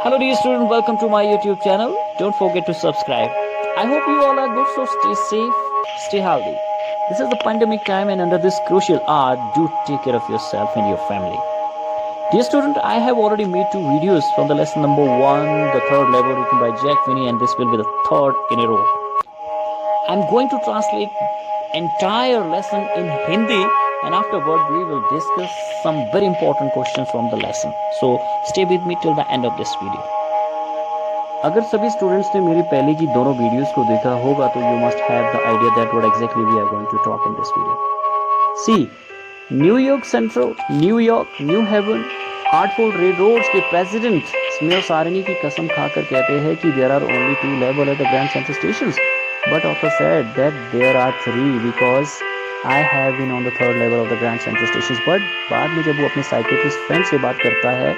Hello dear student, welcome to my YouTube channel. Don't forget to subscribe. I hope you all are good, so stay safe, stay healthy. This is the pandemic time and under this crucial hour, do take care of yourself and your family. Dear student, I have already made 2 videos from the lesson number 1, the third level written by Jack FINNEY, and this will be the third in a row. I'm going to translate entire lesson in Hindi and afterward we will discuss some very important questions from the lesson. So stay with me till the end of this video. अगर सभी students ने मेरी पहले की दोनों videos को देखा होगा तो you must have the idea that what exactly we are going to talk in this video. See, New York Central, New York, New Haven, Hartford railroads के प्रेसिडेंट स्मेल सारनी की कसम खाकर कहते हैं कि there are only 2 level at the Grand Central stations, but author said that there are 3 because I have been on the third level of the Grand Central stations. But बाद में जब वो अपने साइकेट्रिस्ट फ्रेंड से बात करता है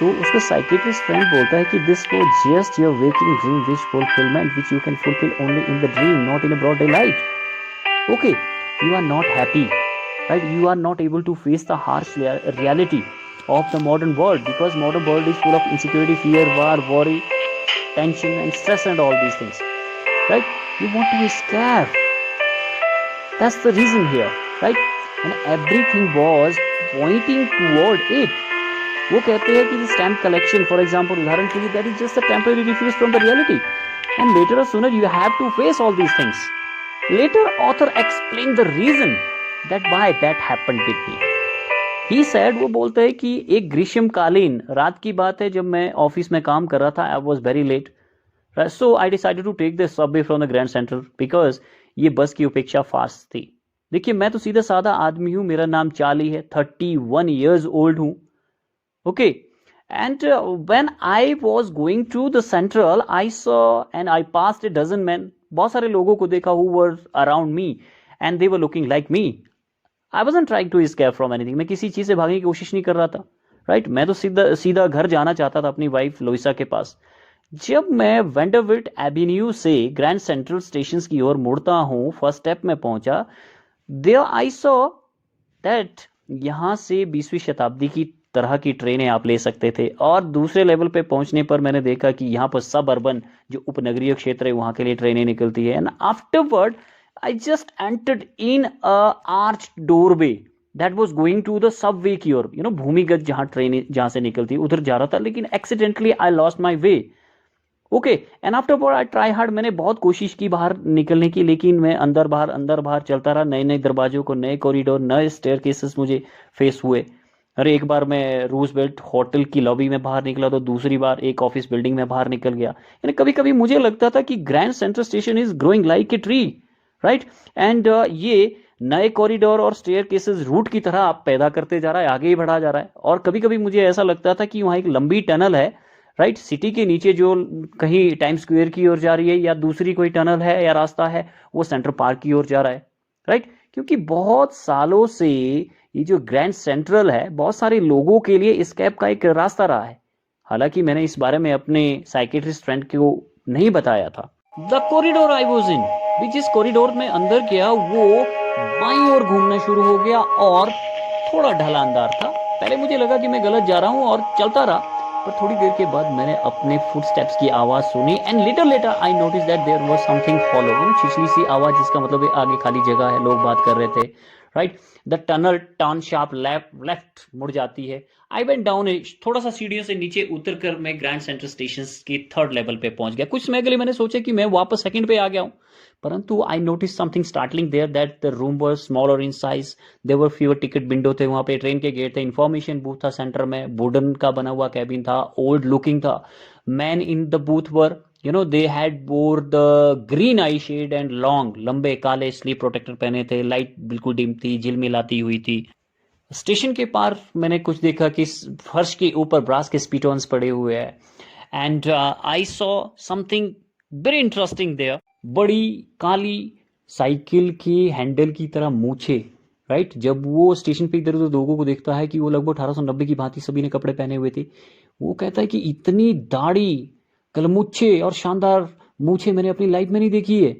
तो उसका साइकेट्रिस्ट फ्रेंड बोलता है कि this was just your waking dream wish fulfilment which you can fulfil only in the dream, not in a broad daylight. Okay, you are not happy, right? You are not able to face the harsh reality of the modern world because modern world is full of insecurity, fear, war, worry, tension and stress and all these things, right? You want to escape. That's the reason here, right? And everything was pointing toward it. वो कहते हैं कि stamp collection for example, उदाहरण के लिए, that is just a temporary refuge from the reality and later or sooner you have to face all these things. Later author explain the reason that why that happened with me. He said, वो बोलता है कि एक ग्रीष्मकालीन रात की बात है जब मैं ऑफिस में काम कर रहा था. I was very late, so I decided to take the subway from the Grand Central because ये बस की अपेक्षा फास्ट थी. देखिए, मैं तो सीधा साधा आदमी हूं, मेरा नाम चार्ली है, 31 years old हूं. Okay, and when I was going to the central, I saw and I passed a dozen men. बहुत सारे लोगों को देखा who were around me and they were looking like me. I wasn't trying to escape from anything. मैं किसी चीज से भागने की कोशिश नहीं कर रहा था, right? मैं तो सीधा सीधा घर जाना चाहता था अपनी वाइफ लोइसा के पास. जब मैं वेंडरविल्ट एवेन्यू से ग्रैंड सेंट्रल स्टेशन की ओर मुड़ता हूँ, फर्स्ट स्टेप में पहुंचा, there I saw that यहाँ से 20वीं शताब्दी की तरह की ट्रेनें आप ले सकते थे. और दूसरे लेवल पे पहुंचने पर मैंने देखा कि यहाँ पर सब अर्बन जो उपनगरीय क्षेत्र है वहां के लिए ट्रेनें निकलती है. And afterward I just entered in a arch doorway that was going to the subway की ओर, यू नो, भूमिगत जहां ट्रेनें जहां से निकलती उधर जा रहा था, लेकिन accidentally I lost my way. Okay, and afterward I try hard, मैंने बहुत कोशिश की बाहर निकलने की, लेकिन मैं अंदर बाहर चलता रहा. नए नए दरवाजों को, नए कॉरिडोर, नए स्टेयरकेसेस मुझे फेस हुए. अरे एक बार मैं रूजवेल्ट होटल की लॉबी में बाहर निकला तो दूसरी बार एक ऑफिस बिल्डिंग में बाहर निकल गया. यानी कभी कभी मुझे लगता था कि grand central station is growing like a tree, right? And ये नए कॉरिडोर और स्टेयर केसेस रूट की तरह आप पैदा करते जा रहा है, आगे ही बढ़ा जा रहा है. और कभी कभी मुझे ऐसा लगता था कि वहां एक लंबी टनल है, राइट, सिटी के नीचे जो कहीं टाइम स्क्वायर की ओर जा रही है, या दूसरी कोई टनल है या रास्ता है वो सेंट्रल पार्क की ओर जा रहा है, राइट? क्योंकि बहुत सालों से ये जो ग्रैंड सेंट्रल है बहुत सारे लोगों के लिए एस्केप का एक रास्ता रहा है. हालांकि मैंने इस बारे में अपने साइकेट्रिस्ट फ्रेंड को नहीं बताया था. The corridor I was in, भी जिस कॉरिडोर में अंदर गया वो बाईं ओर घूमना शुरू हो गया और थोड़ा ढलानदार था. पहले मुझे लगा कि मैं गलत जा रहा हूं और चलता रहा, पर थोड़ी देर के बाद मैंने अपने फुटस्टेप्स की आवाज सुनी and later I notice that there was something hollow, छिछली सी आवाज, जिसका मतलब है आगे खाली जगह है, लोग बात कर रहे थे, right? The tunnel turn sharp left मुड़ जाती है. आई वेंट डाउन, थोड़ा सा सीढ़ियों से नीचे उतर कर मैं ग्रैंड सेंट्रल स्टेशन के थर्ड लेवल पे पहुंच गया. कुछ समय के लिए मैंने सोचा कि मैं वापस सेकंड पे आ गया हूं, परंतु I notice something startling there that the room were smaller in size. There were fewer ticket window थे वहां पे, ट्रेन के गेट थे, इंफॉर्मेशन बूथ था सेंटर में, वुडन का बना हुआ कैबिन था, ओल्ड लुकिंग था. Man in the booth were, you know, they had wore the green eye shade and long, लंबे काले स्लीप प्रोटेक्टर पहने थे. लाइट बिल्कुल डिम थी, झिलमिलाती हुई थी. स्टेशन के पार मैंने कुछ देखा कि फर्श के ऊपर ब्रास के स्पीटोन्स पड़े हुए हैं. And I saw something very interesting there. बड़ी काली साइकिल की हैंडल की तरह मूछे, राइट? जब वो स्टेशन पे इधर उधर लोगों को देखता है कि वो लगभग 1890 की भांति सभी ने कपड़े पहने हुए थे, वो कहता है कि इतनी दाढ़ी, कलमुच्छे और शानदार मूछे मैंने अपनी लाइफ में नहीं देखी है.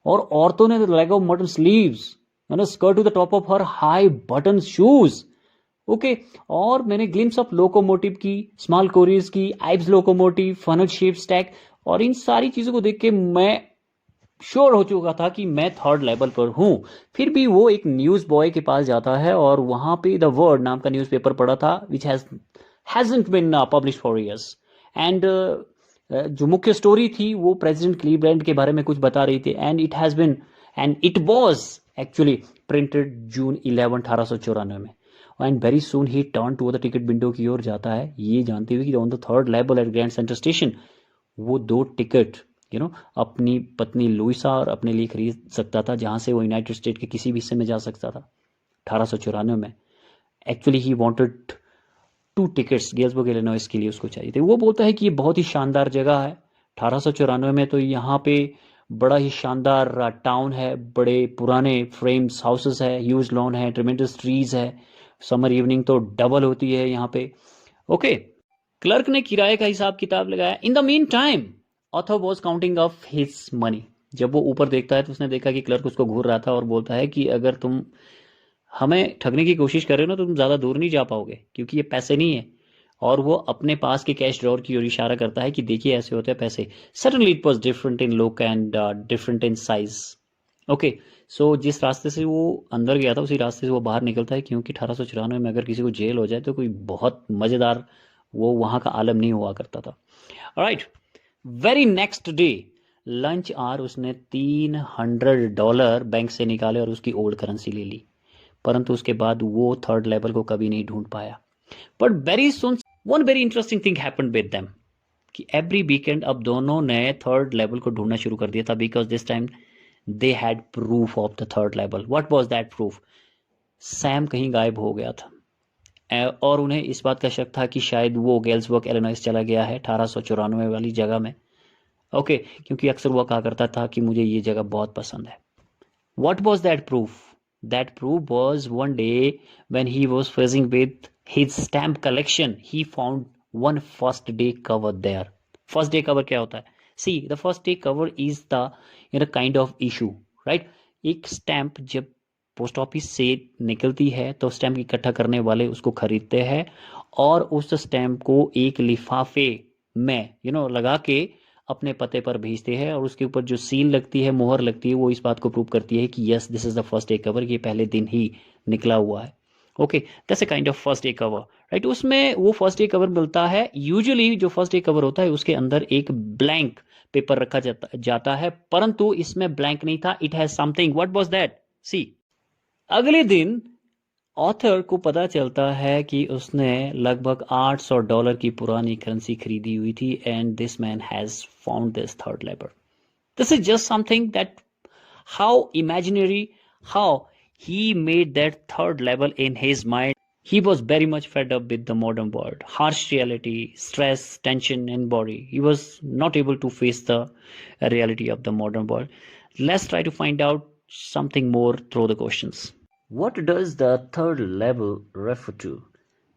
और औरतों ने leg of mutton sleeves, skirt to the top of her high button shoes. Okay और मैंने ग्लिम्स ऑफ लोकोमोटिव की, स्मॉल कोरियर्स की, Ives locomotive, funnel shape stack, और इन सारी चीजों को देख के मैं श्योर हो चुका था कि मैं थर्ड लेवल पर हूं। फिर भी वो एक न्यूज बॉय के पास जाता है और वहां पे द वर्ड नाम का न्यूज़पेपर पढ़ा था, which hasn't been publish for years. And जो मुख्य स्टोरी थी वो प्रेसिडेंट क्लीवलैंड के बारे में कुछ बता रही थी, and it was actually printed June 11 1894 में। And very soon he turn to the ticket window की ओर जाता है, ये जानते हुए कि on the third level at Grand Centre station वो 2 टिकट अपनी पत्नी लुइसा और अपने लिए खरीद सकता था, जहां से वो यूनाइटेड स्टेट के किसी भी हिस्से में जा सकता था 1894 में। Actually he wanted 2 tickets Galesburg Illinois के लिए उसको चाहिए थे। वो बोलता है कि ये बहुत ही शानदार जगह है 1894 में, तो यहाँ पे बड़ा ही शानदार टाउन है, बड़े पुराने फ्रेम्स हाउसेस है, ह्यूज लॉन है, ट्रेमेंडस ट्रीज है, समर इवनिंग तो डबल होती है यहाँ पे। ओके, क्लर्क ने किराए का हिसाब किताब लगाया। In the mean time author was counting of his money. जब वो ऊपर देखता है तो उसने देखा कि क्लर्क उसको घूर रहा था और बोलता है कि अगर तुम हमें ठगने की कोशिश कर रहे हो ना तो तुम ज़्यादा दूर नहीं जा पाओगे, क्योंकि ये पैसे नहीं है। और वो अपने पास के कैश ड्रॉर की ओर इशारा करता है कि देखिए ऐसे होते हैं पैसे। Suddenly it was different in look and different in size. Okay, so जिस रास्ते से वो अंदर गया था उसी रास्ते से वो बाहर निकलता है, क्योंकि 1894 में अगर किसी को जेल हो जाए तो कोई बहुत मज़ेदार वो वहाँ का आलम नहीं हुआ करता था। Right, very next day lunch hour उसने $300 बैंक से निकाले और उसकी ओल्ड करेंसी ले ली, परंतु उसके बाद वो थर्ड लेवल को कभी नहीं ढूंढ पाया। But very soon one very interesting thing happened with them कि एवरी वीकेंड अब दोनों ने थर्ड लेवल को ढूंढना शुरू कर दिया था, because this time they had proof of the third level. What was that proof? Sam कहीं गायब हो गया था और उन्हें इस बात का शक था कि शायद वो गेल्सबर्ग इलिनॉइस चला गया है 1894 वाली जगह में। ओके, क्योंकि अक्सर वो कहा करता था कि मुझे ये जगह बहुत पसंद है। What was that proof? That proof was one day when he was fussing with his stamp collection, he found one first day cover there. First day cover क्या होता है? See, the first day cover is the kind of issue, right? एक stamp जब post office से निकलती है तो stamp इकट्ठा करने वाले उसको खरीदते हैं और उस स्टैंप को एक लिफाफे में लगा के अपने पते पर भेजते हैं, और उसके ऊपर जो सील लगती है, मोहर लगती है, वो इस बात को प्रूव करती है कि yes this is the first day cover, ये पहले दिन ही निकला हुआ है। Okay, that's a kind of first day cover, right. उसमें वो फर्स्ट डे कवर मिलता है। यूजुअली जो फर्स्ट डे कवर होता है उसके अंदर एक ब्लैंक पेपर रखा जाता है, परंतु इसमें ब्लैंक नहीं था। It has something. What was that? See, अगले दिन ऑथर को पता चलता है कि उसने लगभग $800 की पुरानी करेंसी खरीदी हुई थी, and this man has found this third labour. This is just something that how imaginary, how he made that third level in his mind. He was very much fed up with the modern world, harsh reality, stress, tension in body. He was not able to face the reality of the modern world. Let's try to find out something more through the questions. What does the third level refer to?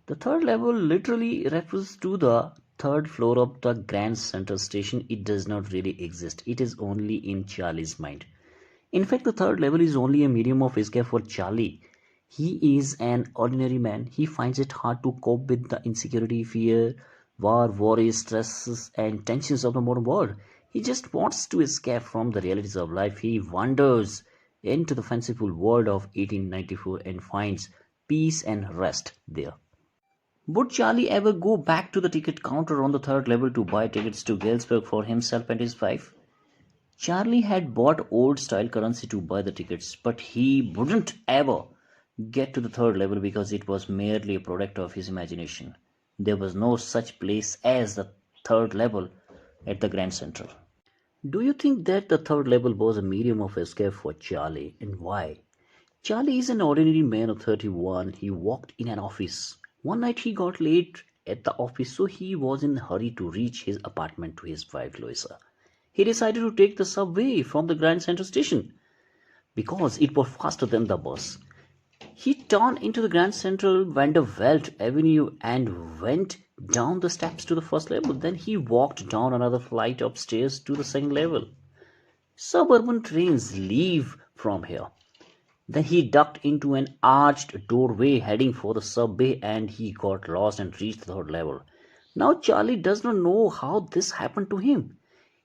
The third level literally refers to the third floor of the Grand Central Station. It does not really exist. It is only in Charlie's mind. In fact, the third level is only a medium of escape for Charlie. He is an ordinary man. He finds it hard to cope with the insecurity, fear, war, worries, stresses, and tensions of the modern world. He just wants to escape from the realities of life. He wanders into the fanciful world of 1894 and finds peace and rest there. Would Charlie ever go back to the ticket counter on the third level to buy tickets to Galesburg for himself and his wife? Charlie had bought old-style currency to buy the tickets, but he wouldn't ever get to the third level because it was merely a product of his imagination. There was no such place as the third level at the Grand Central. Do you think that the third level was a medium of escape for Charlie, and why? Charlie is an ordinary man of 31. He worked in an office. One night he got late at the office, so he was in a hurry to reach his apartment to his wife Louisa. He decided to take the subway from the Grand Central Station because it was faster than the bus. He turned into the Grand Central Vanderbilt Avenue and went down the steps to the first level. Then he walked down another flight of stairs to the second level. Suburban trains leave from here. Then he ducked into an arched doorway heading for the subway and he got lost and reached the third level. Now Charlie does not know how this happened to him.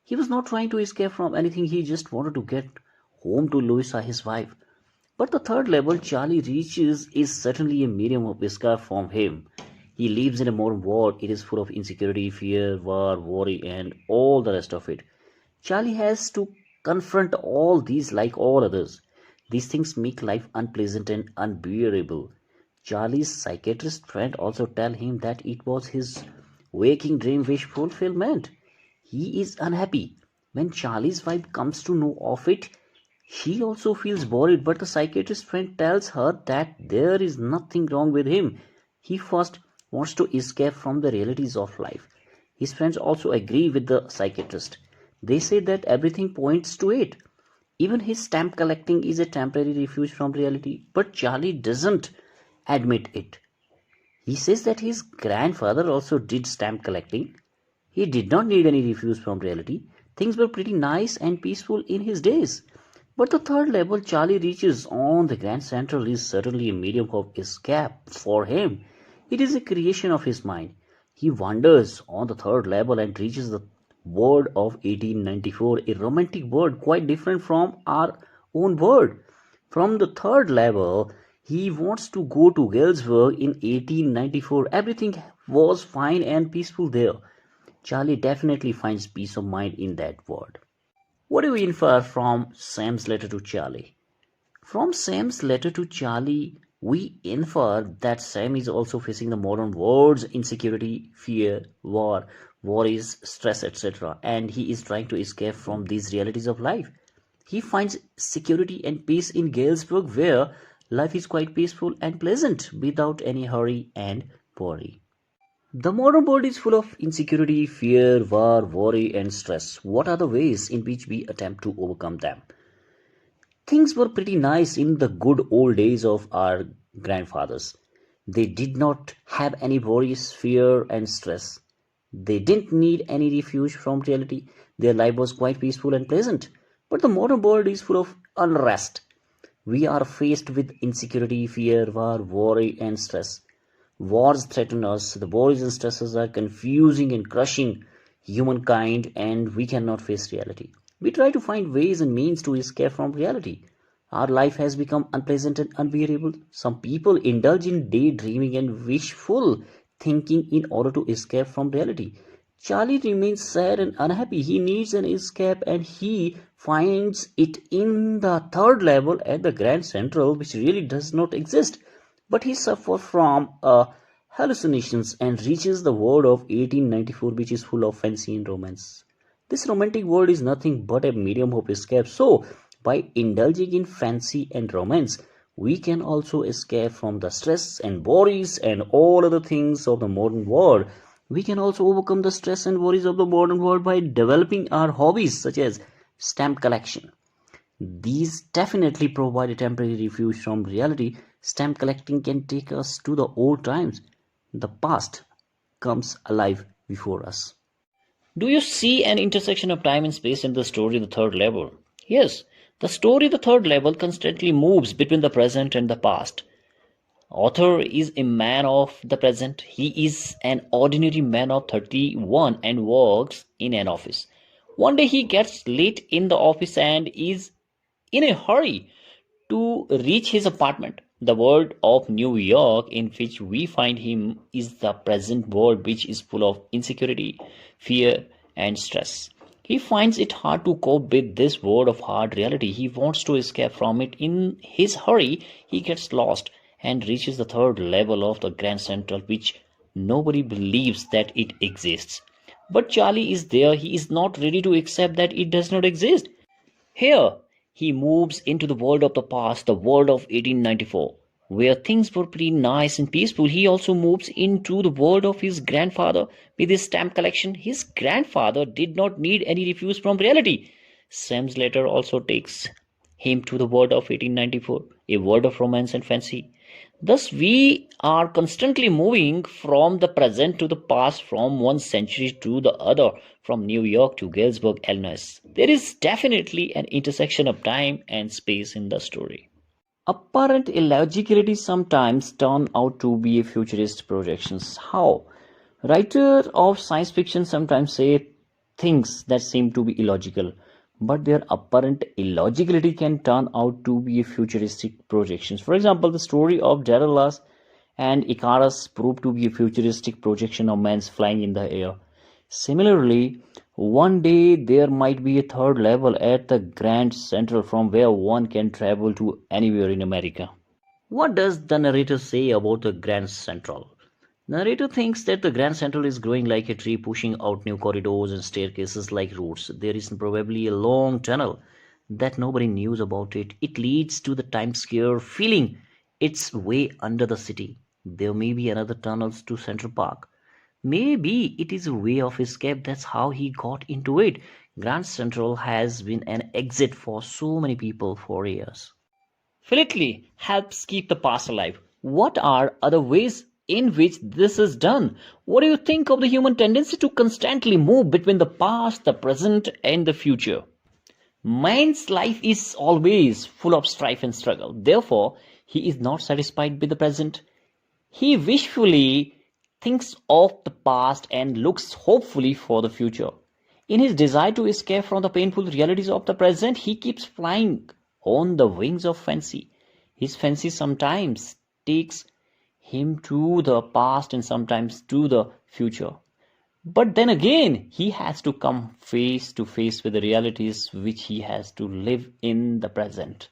He was not trying to escape from anything, he just wanted to get home to Louisa, his wife. But the third level Charlie reaches is certainly a medium of escape from him. He lives in a modern world. It is full of insecurity, fear, war, worry, and all the rest of it. Charlie has to confront all these like all others. These things make life unpleasant and unbearable. Charlie's psychiatrist friend also tell him that it was his waking dream wish fulfillment. He is unhappy. When Charlie's wife comes to know of it, she also feels worried, but the psychiatrist friend tells her that there is nothing wrong with him. He first wants to escape from the realities of life. His friends also agree with the psychiatrist. They say that everything points to it. Even his stamp collecting is a temporary refuge from reality, but Charlie doesn't admit it. He says that his grandfather also did stamp collecting. He did not need any refuge from reality. Things were pretty nice and peaceful in his days. But the third level Charlie reaches on the Grand Central is certainly a medium of escape for him. It is a creation of his mind. He wanders on the third level and reaches the world of 1894, a romantic world quite different from our own world. From the third level, he wants to go to Galesburg in 1894. Everything was fine and peaceful there. Charlie definitely finds peace of mind in that world. What do we infer from Sam's letter to Charlie? From Sam's letter to Charlie, we infer that Sam is also facing the modern world's insecurity, fear, war, worries, stress, etc., and he is trying to escape from these realities of life. He finds security and peace in Galesburg, where life is quite peaceful and pleasant without any hurry and worry. The modern world is full of insecurity, fear, war, worry, and stress. What are the ways in which we attempt to overcome them? Things were pretty nice in the good old days of our grandfathers. They did not have any worries, fear, and stress. They didn't need any refuge from reality. Their life was quite peaceful and pleasant. But the modern world is full of unrest. We are faced with insecurity, fear, war, worry, and stress. Wars threaten us. The worries and stresses are confusing and crushing humankind, and we cannot face reality. We try to find ways and means to escape from reality. Our life has become unpleasant and unbearable. Some people indulge in daydreaming and wishful thinking in order to escape from reality. Charlie remains sad and unhappy. He needs an escape and he finds it in the third level at the Grand Central, which really does not exist. But he suffers from hallucinations and reaches the world of 1894, which is full of fancy and romance. This romantic world is nothing but a medium of escape. So, by indulging in fancy and romance, we can also escape from the stress and worries and all other things of the modern world. We can also overcome the stress and worries of the modern world by developing our hobbies such as stamp collection. These definitely provide a temporary refuge from reality. Stamp collecting can take us to the old times. The past comes alive before us. Do you see an intersection of time and space in the story The Third Level? Yes, the story The Third Level constantly moves between the present and the past. Author is a man of the present. He is an ordinary man of 31 and works in an office. One day he gets late in the office and is in a hurry to reach his apartment. The world of New York in which we find him is the present world, which is full of insecurity, fear, and stress. He finds it hard to cope with this world of hard reality. He wants to escape from it. In his hurry, he gets lost and reaches the third level of the Grand Central, which nobody believes that it exists. But Charlie is there. He is not ready to accept that it does not exist. Here, he moves into the world of the past, the world of 1894, where things were pretty nice and peaceful. He also moves into the world of his grandfather with his stamp collection. His grandfather did not need any refuge from reality. Sam's letter also takes him to the world of 1894, a world of romance and fancy. Thus, we are constantly moving from the present to the past, from one century to the other, from New York to Galesburg, Illinois. There is definitely an intersection of time and space in the story. Apparent illogicality sometimes turn out to be futurist projections. How? Writers of science fiction sometimes say things that seem to be illogical, but their apparent illogicality can turn out to be futuristic projections. For example, the story of Daedalus and Icarus proved to be a futuristic projection of man's flying in the air. Similarly, one day there might be a third level at the Grand Central from where one can travel to anywhere in America. What does the narrator say about the Grand Central? Narrator thinks that the Grand Central is growing like a tree, pushing out new corridors and staircases like roots. There is probably a long tunnel that nobody knows about it. It leads to the Times Square, feeling its way under the city. There may be another tunnel to Central Park. Maybe it is a way of escape. That's how he got into it. Grand Central has been an exit for so many people for years. Philately helps keep the past alive. What are other ways in which this is done? What do you think of the human tendency to constantly move between the past, the present, and the future? Man's life is always full of strife and struggle. Therefore, he is not satisfied with the present. He wishfully thinks of the past and looks hopefully for the future. In his desire to escape from the painful realities of the present, he keeps flying on the wings of fancy. His fancy sometimes takes him to the past and sometimes to the future. But then again, he has to come face to face with the realities which he has to live in the present.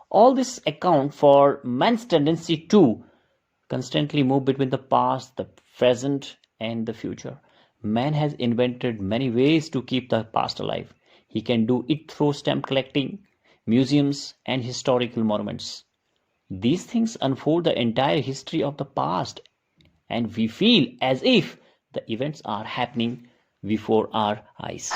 All this account for man's tendency to constantly move between the past, the present, and the future. Man has invented many ways to keep the past alive. He can do it through stamp collecting, museums, and historical monuments. These things unfold the entire history of the past, and we feel as if the events are happening before our eyes.